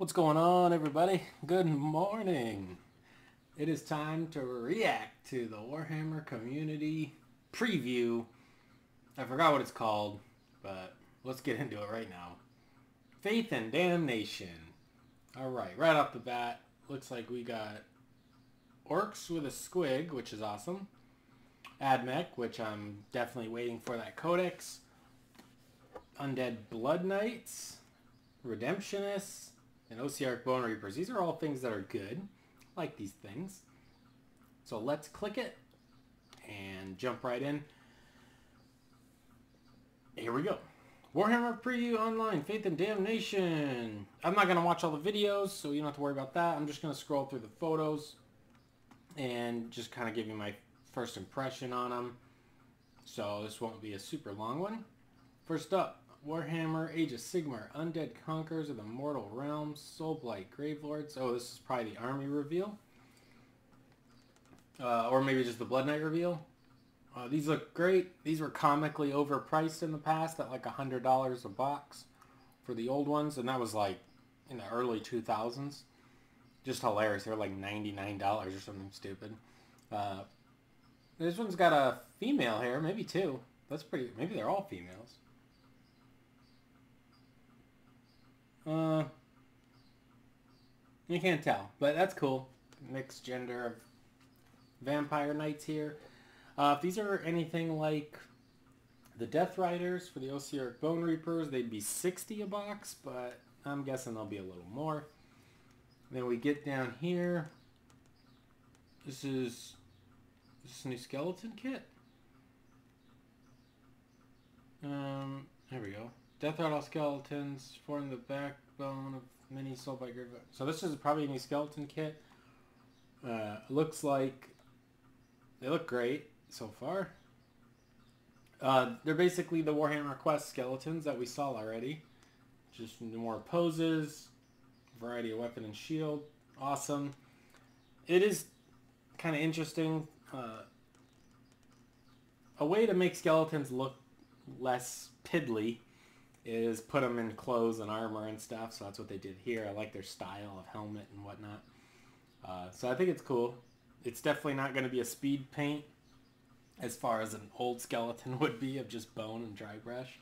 What's going on, everybody? Good morning. It is time to react to the Warhammer Community Preview. I forgot what it's called, but let's get into it right now. Faith and Damnation. Alright, right off the bat, looks like we got Orcs with a Squig, which is awesome. Admech, which I'm definitely waiting for that Codex. Undead Blood Knights. Redemptionists. And OCR Bone Reapers. These are all things that are good. I like these things. So let's click it and jump right in. Here we go. Warhammer Preview Online, Faith and Damnation. I'm not going to watch all the videos, so you don't have to worry about that. I'm just going to scroll through the photos and just kind of give you my first impression on them. So this won't be a super long one. First up, Warhammer Age of Sigmar, Undead Conquerors of the Mortal Realms, Soulblight Gravelords. Oh, this is probably the army reveal. Or maybe just the Blood Knight reveal. These look great. These were comically overpriced in the past at like $100 a box for the old ones. And that was like in the early 2000s. Just hilarious. They were like $99 or something stupid. This one's got a female here, maybe two. That's pretty, maybe they're all females. You can't tell, but that's cool. Mixed gender of vampire knights here. If these are anything like the Death Riders for the OCR Bone Reapers, they'd be $60 a box, but I'm guessing they'll be a little more. Then we get down here. Is this a new skeleton kit? There we go. Death Rattle skeletons form the backbone of many Soul Biker. So this is probably a new skeleton kit. Looks like they look great so far. They're basically the Warhammer Quest skeletons that we saw already. Just more poses, variety of weapon and shield. Awesome. It is kind of interesting. A way to make skeletons look less piddly is put them in clothes and armor and stuff. So that's what they did here. I like their style of helmet and whatnot. So I think it's cool. It's definitely not going to be a speed paint as far as an old skeleton would be of just bone and dry brush.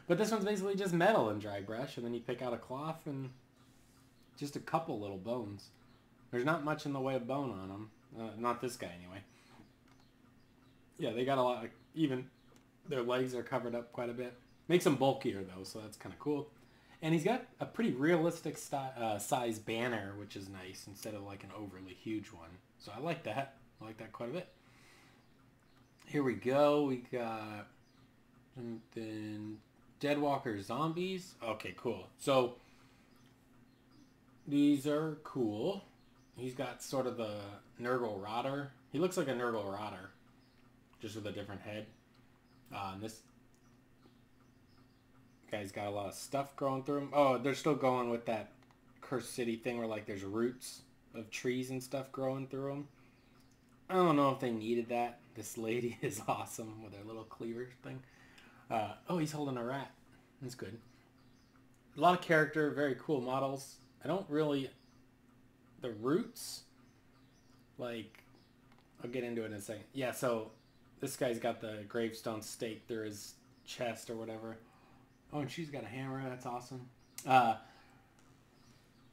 But this one's basically just metal and dry brush, and then you pick out a cloth and just a couple little bones. There's not much in the way of bone on them. Not this guy anyway. Yeah, they got a lot of, even their legs are covered up quite a bit. Makes them bulkier though, so that's kind of cool. And he's got a pretty realistic size banner, which is nice, instead of like an overly huge one. So I like that. I like that quite a bit. Here we go. We got something. Deadwalker zombies. Okay, cool. So these are cool. He's got sort of the Nurgle Rotter. He looks like a Nurgle Rotter, just with a different head. This guy's got a lot of stuff growing through him. Oh, they're still going with that Cursed City thing where like there's roots of trees and stuff growing through them. I don't know if they needed that. This lady is awesome with her little cleaver thing. Oh, he's holding a rat. That's good. A lot of character, very cool models. I don't really... The roots, like, I'll get into it in a second. Yeah, so this guy's got the gravestone stake through his chest or whatever. Oh, and she's got a hammer. That's awesome. Let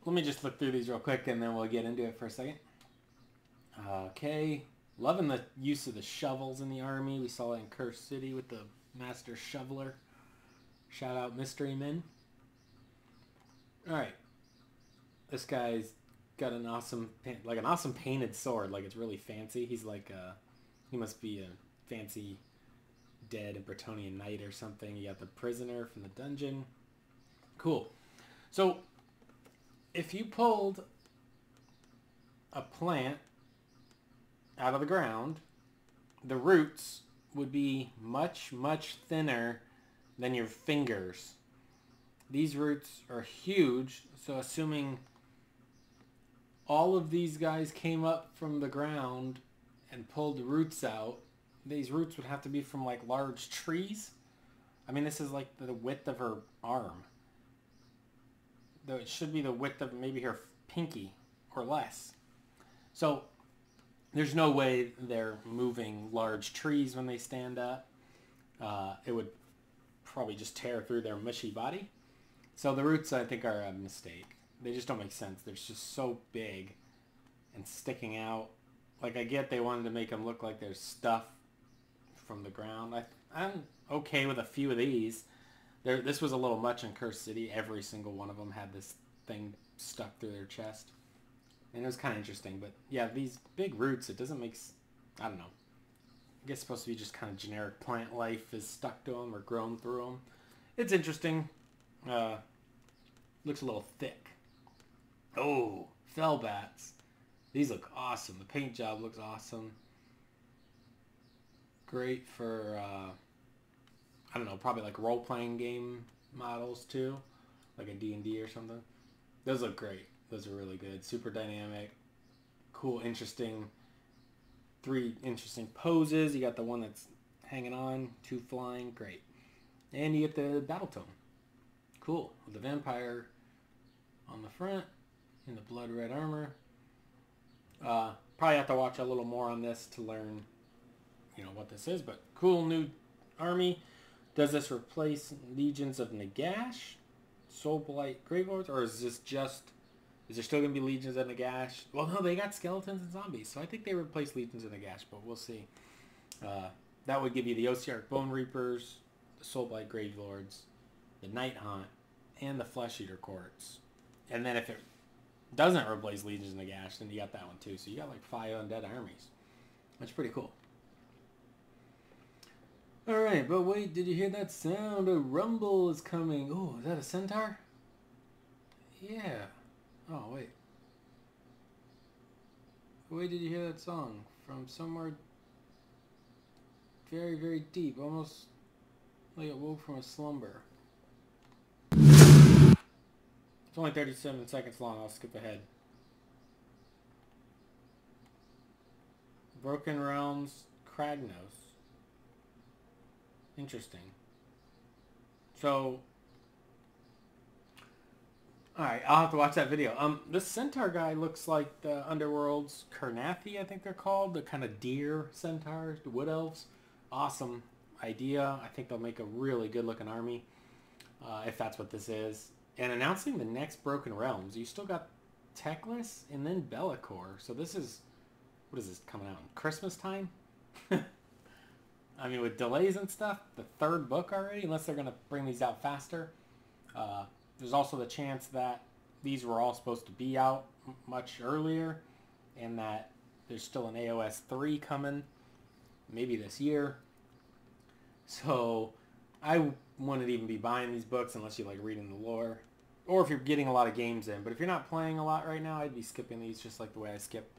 me just look through these real quick, and then we'll get into it for a second. Okay. Loving the use of the shovels in the army. We saw it in Cursed City with the Master Shoveler. Shout out Mystery Men. Alright. This guy's got an awesome, like an awesome painted sword. Like it's really fancy. He's like he must be a fancy dead Bretonnian knight or something. You got the prisoner from the dungeon. Cool. So if you pulled a plant out of the ground, the roots would be much, much thinner than your fingers. These roots are huge, so assuming all of these guys came up from the ground and pulled the roots out, these roots would have to be from like large trees. I mean, this is like the width of her arm. though it should be the width of maybe her pinky or less. So there's no way they're moving large trees when they stand up. It would probably just tear through their mushy body. So the roots, I think, are a mistake. They just don't make sense. They're just so big and sticking out. Like, I get they wanted to make them look like there's stuff from the ground. I'm okay with a few of these. This was a little much in Curse City. Every single one of them had this thing stuck through their chest. And it was kind of interesting. But yeah, these big roots, it doesn't make... I don't know. I guess it's supposed to be just kind of generic plant life is stuck to them or grown through them. It's interesting. Looks a little thick. Oh, fell bats. These look awesome. The paint job looks awesome. Great for, I don't know, probably like role-playing game models too. Like a D&D or something. Those look great. Those are really good. Super dynamic. Cool, interesting. 3 interesting poses. You got the one that's hanging on. 2 flying. Great. And you get the battle tome. Cool. With the vampire on the front in the blood red armor. Probably have to watch a little more on this to learn, you know, what this is. But cool new army. Does this replace Legions of Nagash, Soulblight Gravelords, or is this just... Is there still going to be Legions of Nagash? Well, no, they got skeletons and zombies, so I think they replaced Legions of Nagash, but we'll see. That would give you the Ossiarch Bone Reapers, the Soulblight Gravelords, the Night Haunt, and the Flesh Eater Courts. And then if it doesn't replace Legions of Nagash, then you got that one too. So you got like 5 undead armies. That's pretty cool. Alright, but wait, did you hear that sound? A rumble is coming. Oh, is that a centaur? Yeah. Oh, wait. Wait, did you hear that song? From somewhere very, very deep. Almost like it woke from a slumber. It's only 37 seconds long. I'll skip ahead. Broken Realms, Kragnos. Interesting. So, alright, I'll have to watch that video. This centaur guy looks like the Underworld's Kurnathi, I think they're called. The kind of deer centaurs, the wood elves. Awesome idea. I think they'll make a really good looking army, if that's what this is. And announcing the next Broken Realms, you still got Teclis and then Bellicor. So this is, what is this coming out in Christmas time? I mean, with delays and stuff, the 3rd book already, unless they're going to bring these out faster. There's also the chance that these were all supposed to be out much earlier, and that there's still an AOS 3 coming, maybe this year. So I wouldn't even be buying these books unless you like reading the lore, or if you're getting a lot of games in. But if you're not playing a lot right now, I'd be skipping these just like the way I skip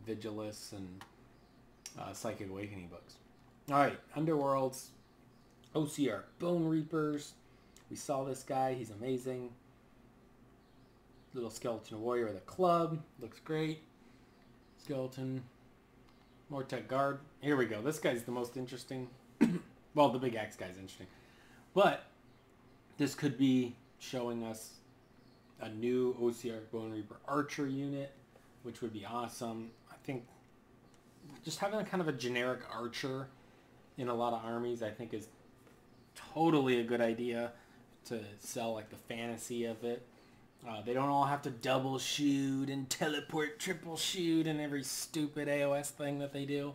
Vigilus and Psychic Awakening books. Alright, Underworlds, OCR Bone Reapers. We saw this guy, he's amazing. Little skeleton warrior with a club, looks great. Skeleton, Mortek Guard. Here we go, this guy's the most interesting. Well, the big axe guy's interesting. But this could be showing us a new OCR Bone Reaper Archer unit, which would be awesome. I think just having a kind of a generic archer in a lot of armies, I think, is totally a good idea to sell like the fantasy of it. They don't all have to double shoot and teleport triple shoot and every stupid AOS thing that they do,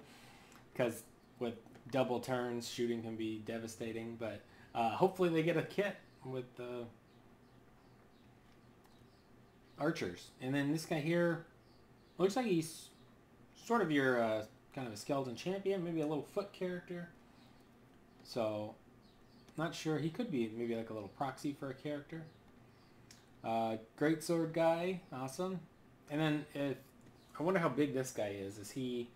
because with double turns shooting can be devastating. But hopefully they get a kit with the archers. And then this guy here looks like he's sort of your kind of a skeleton champion, maybe a little foot character. So, not sure. He could be maybe like a little proxy for a character. Greatsword guy, awesome. And then I wonder how big this guy is. Is he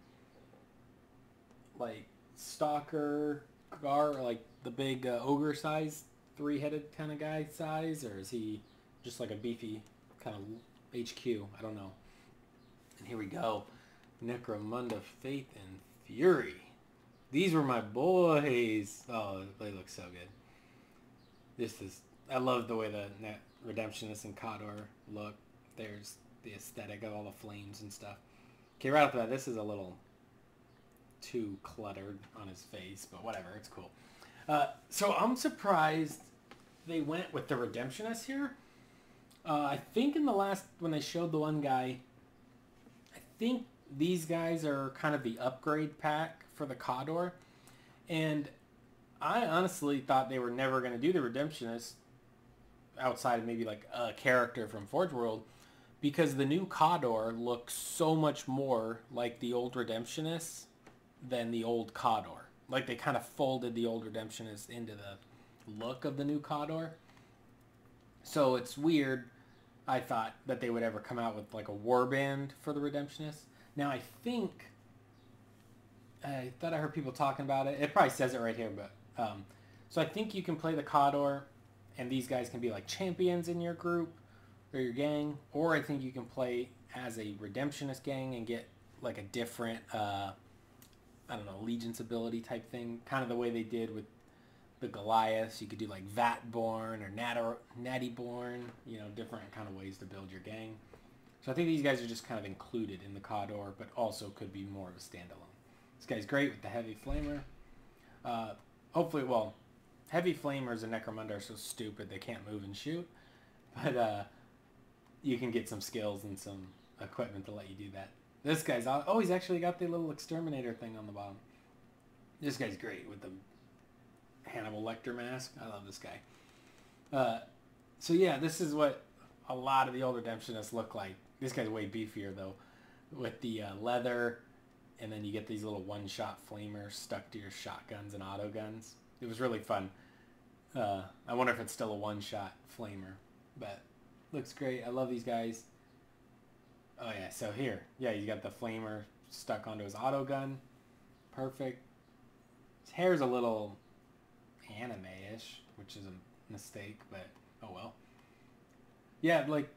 like Stalker, Gar, or like the big ogre size, 3-headed kind of guy size, or is he just like a beefy kind of HQ? I don't know. And here we go. Necromunda, Faith, and Fury. These were my boys. Oh, they look so good. I love the way the Redemptionist and Khador look. There's the aesthetic of all the flames and stuff. Okay, right off the bat, this is a little too cluttered on his face, but whatever, it's cool. So I'm surprised they went with the Redemptionist here. I think in the last, when they showed the one guy, I think these guys are kind of the upgrade pack for the Khador. And I honestly thought they were never going to do the Redemptionist outside of maybe like a character from Forge World, because the new Khador looks so much more like the old Redemptionist than the old Khador. Like they kind of folded the old Redemptionist into the look of the new Khador. So it's weird, I thought, that they would ever come out with like a warband for the Redemptionist. Now I thought I heard people talking about it. It probably says it right here, but so I think you can play the Khador, and these guys can be like champions in your group or your gang, or I think you can play as a Redemptionist gang and get like a different, I don't know, allegiance ability type thing, kind of the way they did with the Goliaths. You could do like Vatborn or Nattyborn, you know, different kind of ways to build your gang. So I think these guys are just kind of included in the Khador, but also could be more of a standalone. This guy's great with the Heavy Flamer. Hopefully, well, Heavy Flamers and Necromunda are so stupid they can't move and shoot. But you can get some skills and some equipment to let you do that. This guy's... Oh, he's actually got the little exterminator thing on the bottom. This guy's great with the Hannibal Lecter mask. I love this guy. So yeah, this is what a lot of the old Redemptionists look like. This guy's way beefier, though, with the leather, and then you get these little one-shot flamers stuck to your shotguns and auto guns. It was really fun. I wonder if it's still a one-shot flamer, but looks great. I love these guys. Oh yeah, so here, yeah, you got the flamer stuck onto his auto gun. Perfect. His hair's a little anime-ish, which is a mistake, but oh well. Yeah, like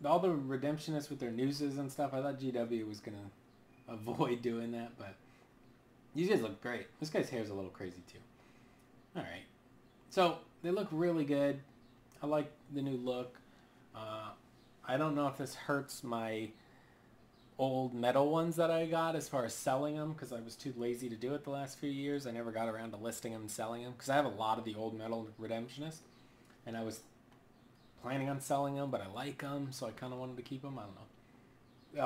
all the Redemptionists with their nooses and stuff, I thought GW was gonna avoid doing that, but these guys look great. This guy's hair's a little crazy too. Alright. So, they look really good. I like the new look. I don't know if this hurts my old metal ones that I got as far as selling them, because I was too lazy to do it the last few years. I never got around to listing them and selling them, because I have a lot of the old metal Redemptionists, and I was planning on selling them, but I like them, so I kind of wanted to keep them. I don't know.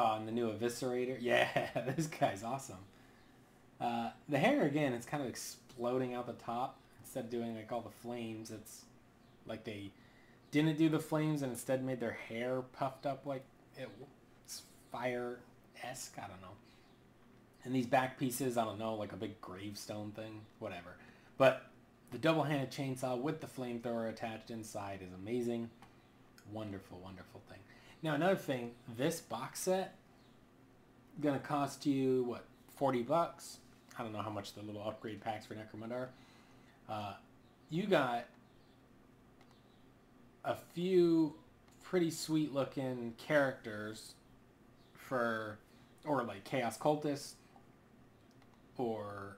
Oh, and the new Eviscerator. Yeah, this guy's awesome. The hair, again, it's kind of exploding out the top. Instead of doing like all the flames, it's like they didn't do the flames and instead made their hair puffed up like it's fire-esque. I don't know. And these back pieces, I don't know, like a big gravestone thing, whatever. But the double-handed chainsaw with the flamethrower attached inside is amazing. Wonderful, wonderful thing. Now, another thing, this box set gonna cost you, what, $40? I don't know how much the little upgrade packs for Necromunda are. You got a few pretty sweet looking characters for, or like Chaos Cultists, or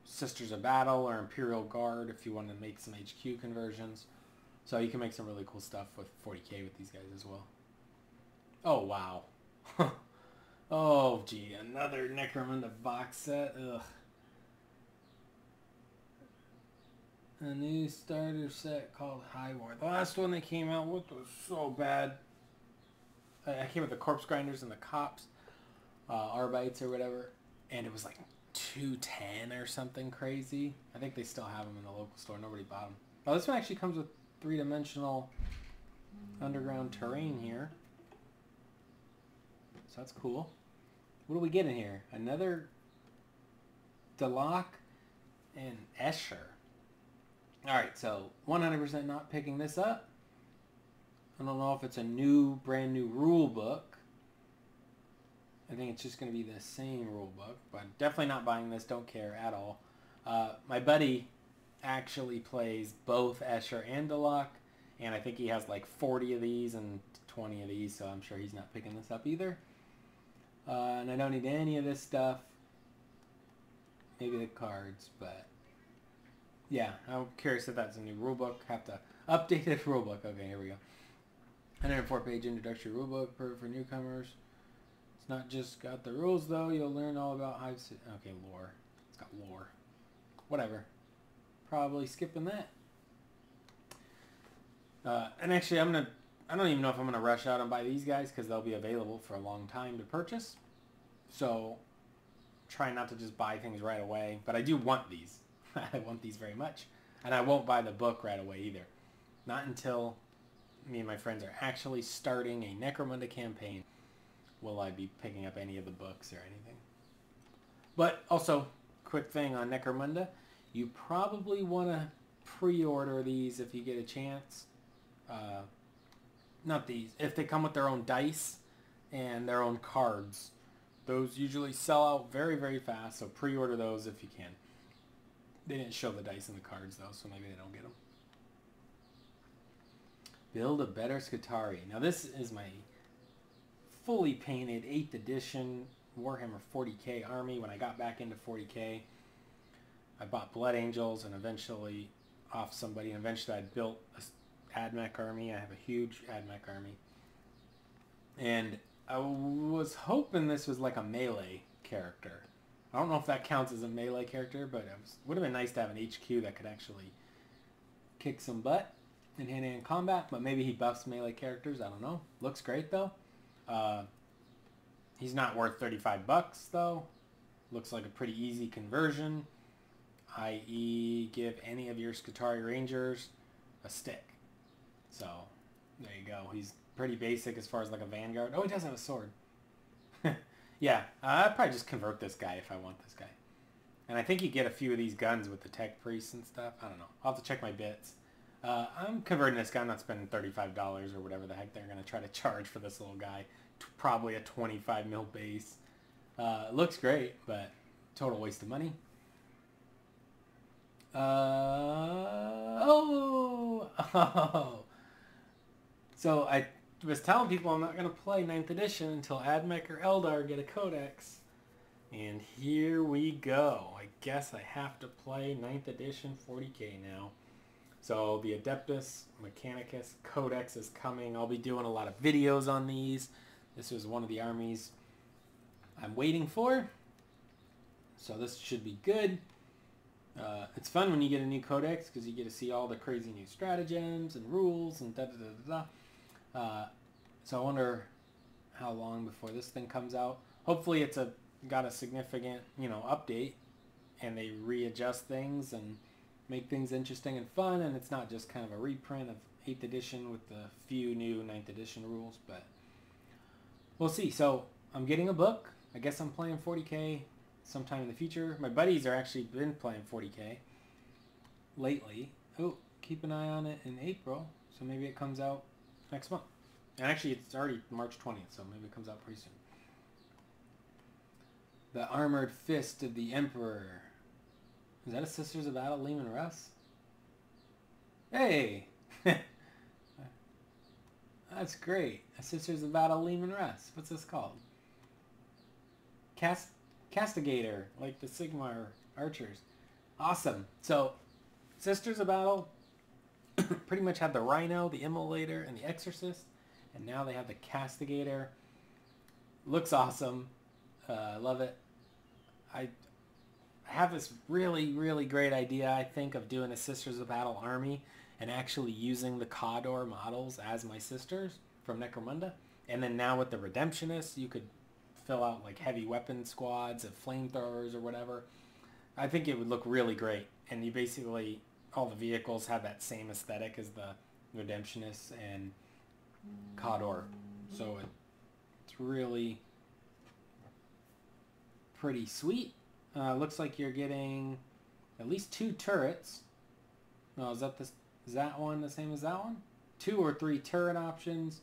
Sisters of Battle, or Imperial Guard if you want to make some HQ conversions. So you can make some really cool stuff with 40k with these guys as well. Oh wow. Oh gee, another Necromunda box set. Ugh. A new starter set called High War. The last one they came out with was so bad. I came with the Corpse Grinders and the Cops, Arbites or whatever, and it was like $210 or something crazy. I think they still have them in the local store. Nobody bought them. Oh, this one actually comes with three-dimensional underground terrain here. So that's cool. What do we get in here? Another Delok and Escher. Alright, so 100% not picking this up. I don't know if it's a brand new rule book. I think it's just going to be the same rule book, but definitely not buying this. Don't care at all. My buddy actually plays both Escher and Delok, and I think he has like 40 of these and 20 of these, so I'm sure he's not picking this up either. And I don't need any of this stuff. Maybe the cards, but yeah, I'm curious if that's a new rulebook. Have to Updated rulebook. Okay, here we go. 104-page introductory rulebook for newcomers. It's not just got the rules, though. You'll learn all about how to... Okay, lore. It's got lore. Whatever. Probably skipping that. And actually, I don't even know if I'm going to rush out and buy these guys because they'll be available for a long time to purchase. So, try not to just buy things right away. But I do want these. I want these very much. And I won't buy the book right away either. Not until me and my friends are actually starting a Necromunda campaign will I be picking up any of the books or anything. But also, quick thing on Necromunda, you probably want to pre-order these if you get a chance. Not these. If they come with their own dice and their own cards, those usually sell out very, very fast, so pre-order those if you can. They didn't show the dice and the cards, though, so maybe they don't get them. Build a better Skitarii. Now, this is my fully painted 8th edition Warhammer 40k army. When I got back into 40k, I bought Blood Angels and eventually off somebody, and eventually I built a AdMech army. I have a huge AdMech army. And I was hoping this was like a melee character. I don't know if that counts as a melee character, but it would have been nice to have an HQ that could actually kick some butt in hand-to-hand combat, but maybe he buffs melee characters. I don't know. Looks great, though. He's not worth $35, though. Looks like a pretty easy conversion, i.e. give any of your Skitarii Rangers a stick. So, there you go. He's pretty basic as far as like a Vanguard. Oh, he does have a sword. Yeah, I'd probably just convert this guy if I want this guy. And I think you get a few of these guns with the Tech Priests and stuff. I don't know. I'll have to check my bits. I'm converting this guy. I'm not spending $35 or whatever the heck they're going to try to charge for this little guy. Probably a 25 mil base. Looks great, but total waste of money. So I was telling people I'm not going to play 9th edition until AdMech or Eldar get a codex. And here we go. I guess I have to play 9th edition 40k now. So the Adeptus Mechanicus Codex is coming. I'll be doing a lot of videos on these. This was one of the armies I'm waiting for. So this should be good. It's fun when you get a new codex because you get to see all the crazy new stratagems and rules and da-da-da-da-da. So I wonder how long before this thing comes out. Hopefully it's got a significant, update and they readjust things and make things interesting and fun, and it's not just kind of a reprint of 8th edition with the few new 9th edition rules, but we'll see. So I'm getting a book. I guess I'm playing 40k sometime in the future. My buddies are actually been playing 40k lately. Oh, keep an eye on it in April, so maybe it comes out next month. And actually, it's already March 20th, so maybe it comes out pretty soon. The Armored Fist of the Emperor. Is that a Sisters of Battle Leman Russ? Hey! That's great. A Sisters of Battle Leman Russ. What's this called? Castigator, like the Sigmar archers. Awesome. So, Sisters of Battle pretty much had the Rhino, the Immolator, and the Exorcist. And now they have the Castigator. Looks awesome. I love it. I have this really, really great idea, I think, of doing a Sisters of Battle army and actually using the Khador models as my sisters from Necromunda. And then now with the Redemptionists, you could fill out like heavy weapon squads of flamethrowers or whatever. I think it would look really great. And you basically, all the vehicles have that same aesthetic as the Redemptionists and Khador. So it's really pretty sweet. Looks like you're getting at least 2 turrets. Oh, is that one the same as that one? 2 or 3 turret options.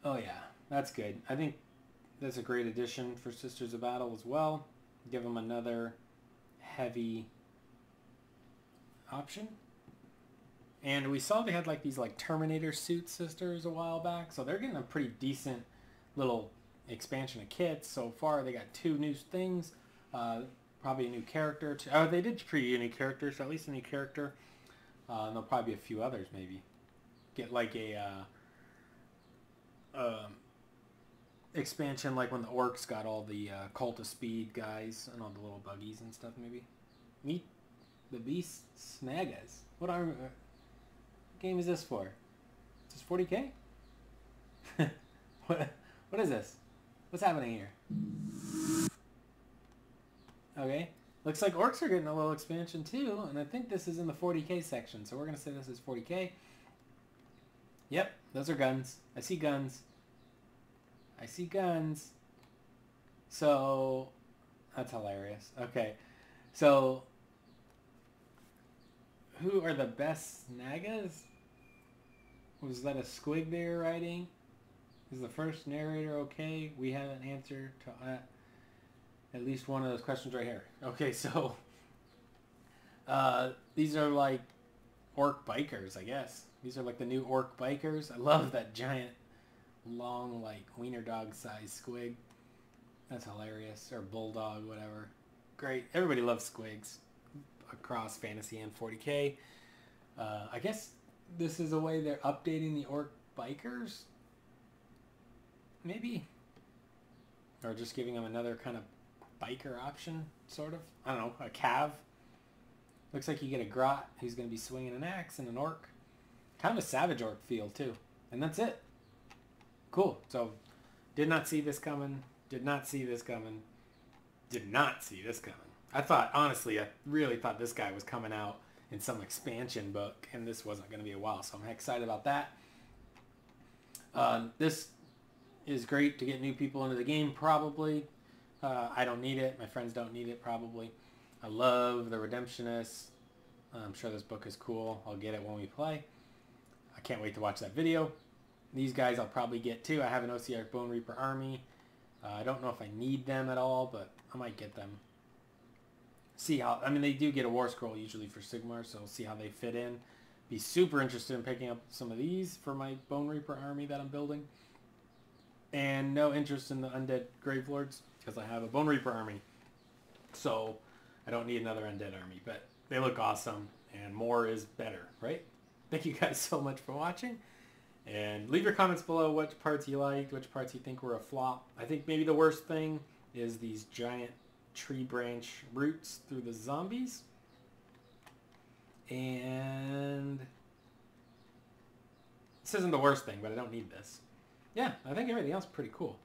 Oh yeah, that's good. I think that's a great addition for Sisters of Battle as well. Give them another heavy option. And we saw they had like these like Terminator suit sisters a while back, so they're getting a pretty decent little expansion of kits so far. They got 2 new things. probably a new character. Oh, they did preview a new character, so at least a new character. And there'll probably be a few others, maybe. Get like a expansion like when the orcs got all the Cult of Speed guys and all the little buggies and stuff, maybe. Meet the Beast Snagas. What game is this for? Is this 40K? What is this? What's happening here? Okay. Looks like orcs are getting a little expansion too, and I think this is in the 40K section, so we're going to say this is 40K. Yep, those are guns. I see guns. I see guns. So, that's hilarious. Okay, so, who are the best Snagas? Was that a squig they were writing? Is the first narrator okay? We have an answer to at least one of those questions right here. Okay, so these are like Orc Bikers, I guess. These are like the new Orc Bikers. I love that giant, long, like wiener dog size squig. That's hilarious. Or bulldog, whatever. Great. Everybody loves squigs across fantasy and 40K. I guess this is a way they're updating the Orc Bikers. Maybe. Or just giving them another kind of biker option, sort of. I don't know, a cav. Looks like you get a grot who's going to be swinging an axe and an orc. Kind of a savage orc feel, too. And that's it. Cool. So, did not see this coming. Did not see this coming. Did not see this coming. I thought, honestly, I really thought this guy was coming out in some expansion book, and this wasn't going to be a while, so I'm excited about that. This is great to get new people into the game, probably. I don't need it. My friends don't need it, probably. I love the Redemptionists. I'm sure this book is cool. I'll get it when we play. I can't wait to watch that video. These guys I'll probably get too. I have an OCR Bone Reaper army. I don't know if I need them at all, but I might get them. See how, I mean, they do get a War Scroll usually for Sigmar, so we'll see how they fit in. Be super interested in picking up some of these for my Bone Reaper army that I'm building. And no interest in the Undead Gravelords, because I have a Bone Reaper army. So I don't need another Undead army, but they look awesome, and more is better, right? Thank you guys so much for watching. And leave your comments below which parts you liked, which parts you think were a flop. I think maybe the worst thing is these giant tree branch roots through the zombies. And this isn't the worst thing, but I don't need this. Yeah, I think everything else is pretty cool.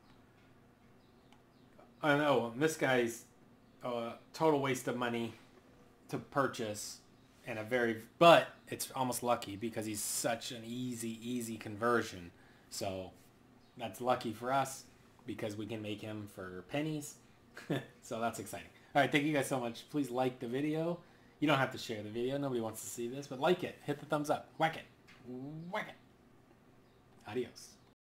I don't know, this guy's a total waste of money to purchase, and but it's almost lucky because he's such an easy conversion. So that's lucky for us because we can make him for pennies. So that's exciting. All right, thank you guys so much. Please like the video. You don't have to share the video. Nobody wants to see this, but like it. Hit the thumbs up. Whack it. Whack it. Adios.